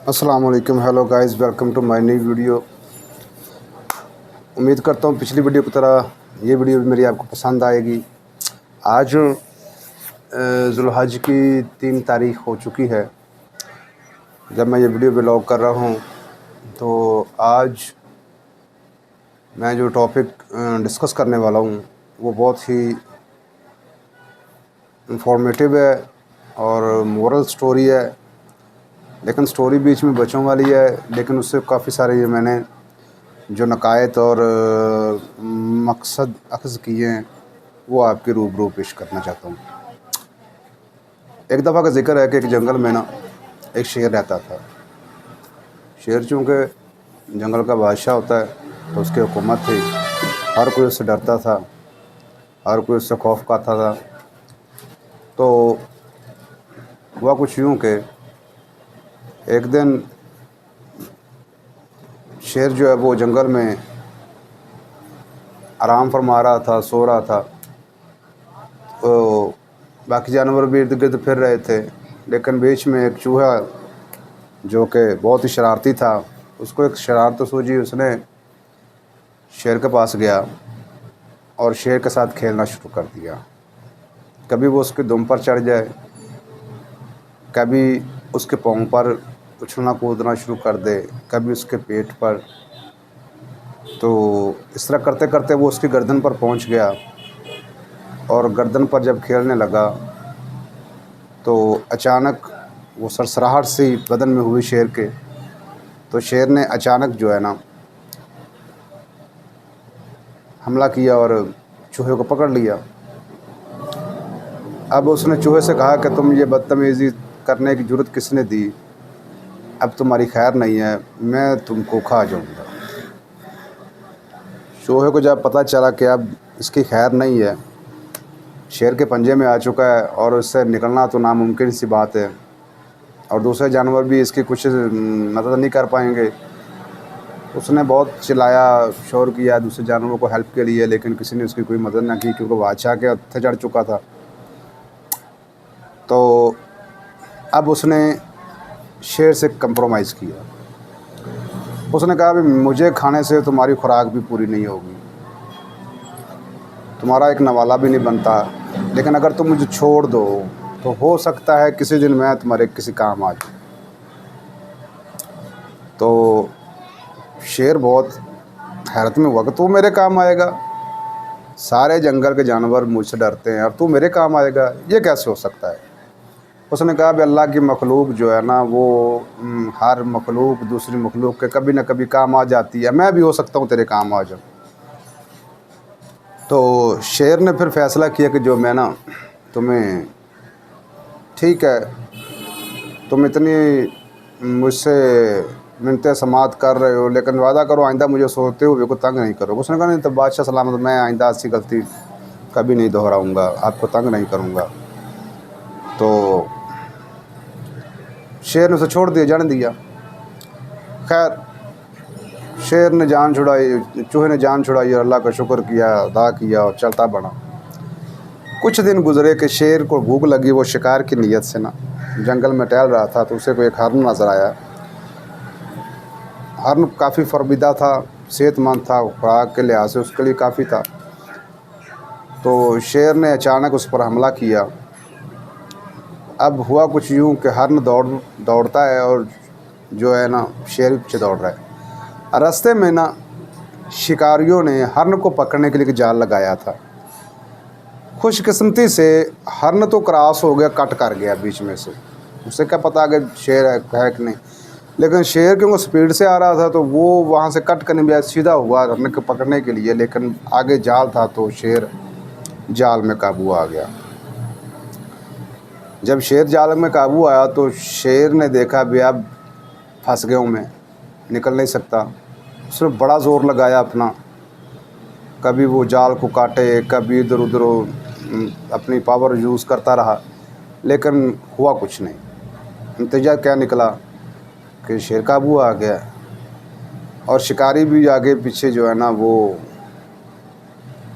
अस्सलाम वालेकुम, hello guys, welcome to my new video. उम्मीद करता हूँ पिछली वीडियो की तरह ये वीडियो भी मेरी आपको पसंद आएगी। आज ज़ुल्हज की 3 तारीख हो चुकी है जब मैं ये वीडियो व्लॉग कर रहा हूँ। तो आज मैं जो टॉपिक डिस्कस करने वाला हूँ वो बहुत ही इंफॉर्मेटिव है और मोरल स्टोरी है। लेकिन स्टोरी बीच में बच्चों वाली है, लेकिन उससे काफ़ी सारे ये मैंने जो नकायत और मकसद अख़ज़ किए हैं वो आपके रूबरू पेश करना चाहता हूँ। एक दफ़ा का ज़िक्र है कि एक जंगल में ना एक शेर रहता था। शेर चूँकि जंगल का बादशाह होता है तो उसकी हुकूमत थी, हर कोई उससे डरता था, हर कोई उससे खौफ खाता था। तो हुआ कुछ यूँ कि एक दिन शेर जो है वो जंगल में आराम फरमा रहा था, सो रहा था। तो बाकी जानवर भी इर्द गिर्द फिर रहे थे, लेकिन बीच में एक चूहा जो कि बहुत ही शरारती था, उसको एक शरारत सूझी। उसने शेर के पास गया और शेर के साथ खेलना शुरू कर दिया। कभी वो उसके दुम पर चढ़ जाए, कभी उसके पाँव पर उछलना कूदना शुरू कर दे, कभी उसके पेट पर। तो इस तरह करते करते वो उसकी गर्दन पर पहुंच गया और गर्दन पर जब खेलने लगा तो अचानक वो सरसराहट सी बदन में हुई शेर के। तो शेर ने अचानक जो है ना हमला किया और चूहे को पकड़ लिया। अब उसने चूहे से कहा कि तुम ये बदतमीज़ी करने की जुर्रत किसने दी? अब तुम्हारी खैर नहीं है, मैं तुमको खा जाऊंगा। चूहे को जब पता चला कि अब इसकी खैर नहीं है, शेर के पंजे में आ चुका है और उससे निकलना तो नामुमकिन सी बात है, और दूसरे जानवर भी इसकी कुछ मदद नहीं कर पाएंगे। उसने बहुत चिल्लाया, शोर किया दूसरे जानवरों को हेल्प के लिए, लेकिन किसी ने उसकी कोई मदद ना की क्योंकि बादशाह के हत्थे चढ़ चुका था। तो अब उसने शेर से कंप्रोमाइज़ किया। उसने कहा भी मुझे खाने से तुम्हारी खुराक भी पूरी नहीं होगी, तुम्हारा एक नवाला भी नहीं बनता, लेकिन अगर तुम मुझे छोड़ दो तो हो सकता है किसी दिन मैं तुम्हारे किसी काम आ जाऊँ। तो शेर बहुत हैरत में हुआ कि तू मेरे काम आएगा? सारे जंगल के जानवर मुझसे डरते हैं, अब तू मेरे काम आएगा, ये कैसे हो सकता है? उसने कहा भी अल्लाह की मखलूक जो है ना वो हर मखलूक दूसरी मखलूक के कभी ना कभी काम आ जाती है, मैं भी हो सकता हूँ तेरे काम आ जाऊँ। तो शेर ने फिर फ़ैसला किया कि जो मैं ना तुम्हें, ठीक है तुम इतनी मुझसे मिन्नतें समात कर रहे हो, लेकिन वादा करो आइंदा मुझे सोते हुए को तंग नहीं करो। उसने कहा नहीं तो बादशाह सलामत, मैं आइंदा ऐसी गलती कभी नहीं दोहराऊँगा, आपको तंग नहीं करूँगा। तो शेर ने उसे छोड़ दिया, जाने दिया। खैर शेर ने जान छुड़ाई, चूहे ने जान छुड़ाई और अल्लाह का शुक्र किया, अदा किया और चलता बढ़ा। कुछ दिन गुजरे कि शेर को भूख लगी, वो शिकार की नीयत से ना जंगल में टहल रहा था। तो उसे कोई एक हरन नज़र आया। हरन काफ़ी फरबीदा था, सेहतमंद था, खुराक के लिहाज से उसके लिए काफ़ी था। तो शेर ने अचानक उस पर हमला किया। अब हुआ कुछ यूँ कि हरन दौड़ता है और जो है ना शेर भी पीछे दौड़ रहा है। रास्ते में ना शिकारियों ने हरन को पकड़ने के लिए जाल लगाया था। खुशकिस्मती से हरन तो क्रॉस हो गया, कट कर गया बीच में से। उसे क्या पता कि शेर है कि नहीं, लेकिन शेर क्योंकि स्पीड से आ रहा था तो वो वहाँ से कट करने में सीधा हुआ हरन को पकड़ने के लिए, लेकिन आगे जाल था तो शेर जाल में काबू आ गया। जब शेर जाल में काबू आया तो शेर ने देखा भी अब फंस गया हूँ मैं, निकल नहीं सकता। उसने बड़ा ज़ोर लगाया अपना, कभी वो जाल को काटे, कभी इधर उधर अपनी पावर यूज़ करता रहा, लेकिन हुआ कुछ नहीं। नतीजा क्या निकला कि शेर काबू आ गया और शिकारी भी आगे पीछे जो है ना वो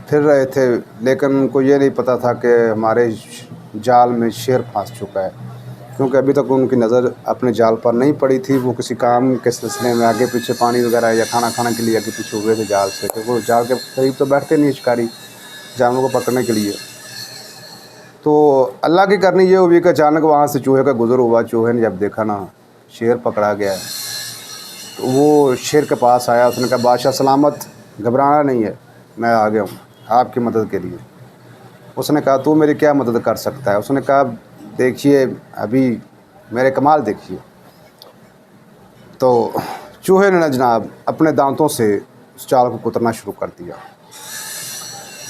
फिर रहे थे, लेकिन उनको ये नहीं पता था कि हमारे जाल में शेर फंस चुका है, क्योंकि अभी तक उनकी नज़र अपने जाल पर नहीं पड़ी थी। वो किसी काम के सिलसिले में आगे पीछे पानी वगैरह या खाना खाने के लिए आगे पीछे हुए थे जाल से, क्योंकि वो जाल के करीब तो बैठते नहीं शिकारी जानवरों को पकड़ने के लिए। तो अल्लाह की करनी ये हुई कि अचानक वहाँ से चूहे का गुज़र हुआ। चूहे ने जब देखा ना शेर पकड़ा गया है, तो वो शेर के पास आया। उसने कहा बादशाह सलामत, घबराना नहीं है, मैं आ गया हूँ आपकी मदद के लिए। उसने कहा तू मेरी क्या मदद कर सकता है? उसने कहा देखिए अभी मेरे कमाल देखिए। तो चूहे ने जनाब अपने दांतों से उस जाल को कुतरना शुरू कर दिया।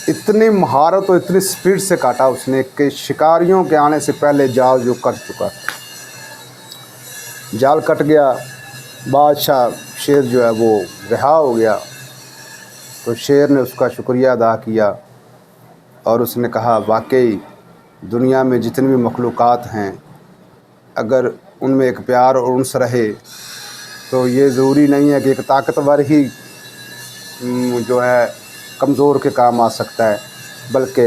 इतनी महारत और इतनी स्पीड से काटा उसने कि शिकारियों के आने से पहले जाल जो कट चुका। जाल कट गया, बादशाह शेर जो है वो रिहा हो गया। तो शेर ने उसका शुक्रिया अदा किया और उसने कहा वाकई दुनिया में जितनी भी मखलूक़ात हैं, अगर उनमें एक प्यार और उनस रहे तो ये ज़रूरी नहीं है कि एक ताकतवर ही जो है कमज़ोर के काम आ सकता है, बल्कि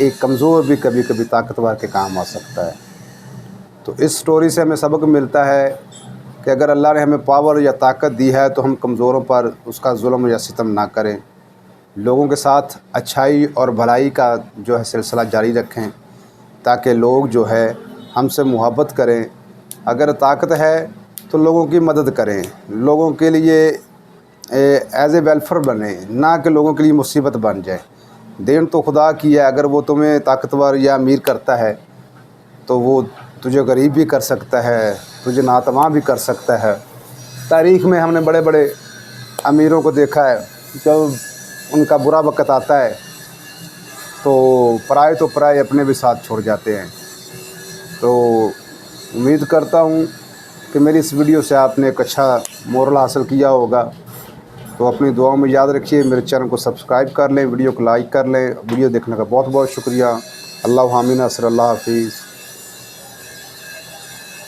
एक कमज़ोर भी कभी कभी ताकतवर के काम आ सकता है। तो इस स्टोरी से हमें सबक मिलता है कि अगर अल्लाह ने हमें पावर या ताकत दी है तो हम कमज़ोरों पर उसका जुल्म या सितम ना करें। लोगों के साथ अच्छाई और भलाई का जो है सिलसिला जारी रखें, ताकि लोग जो है हमसे मुहब्बत करें। अगर ताकत है तो लोगों की मदद करें, लोगों के लिए एज ए वेलफेयर बने, ना कि लोगों के लिए मुसीबत बन जाए। देन तो खुदा की है, अगर वो तुम्हें ताकतवर या अमीर करता है तो वो तुझे गरीब भी कर सकता है, तुझे नातमा भी कर सकता है। तारीख़ में हमने बड़े बड़े अमीरों को देखा है, जब उनका बुरा वक़्त आता है तो पराए अपने भी साथ छोड़ जाते हैं। तो उम्मीद करता हूँ कि मेरी इस वीडियो से आपने एक अच्छा मोरल हासिल किया होगा। तो अपनी दुआओं में याद रखिए, मेरे चैनल को सब्सक्राइब कर लें, वीडियो को लाइक कर लें। वीडियो देखने का बहुत बहुत शुक्रिया। अल्लाह हामिना, अस्सलाम, अल्लाह हाफिज़।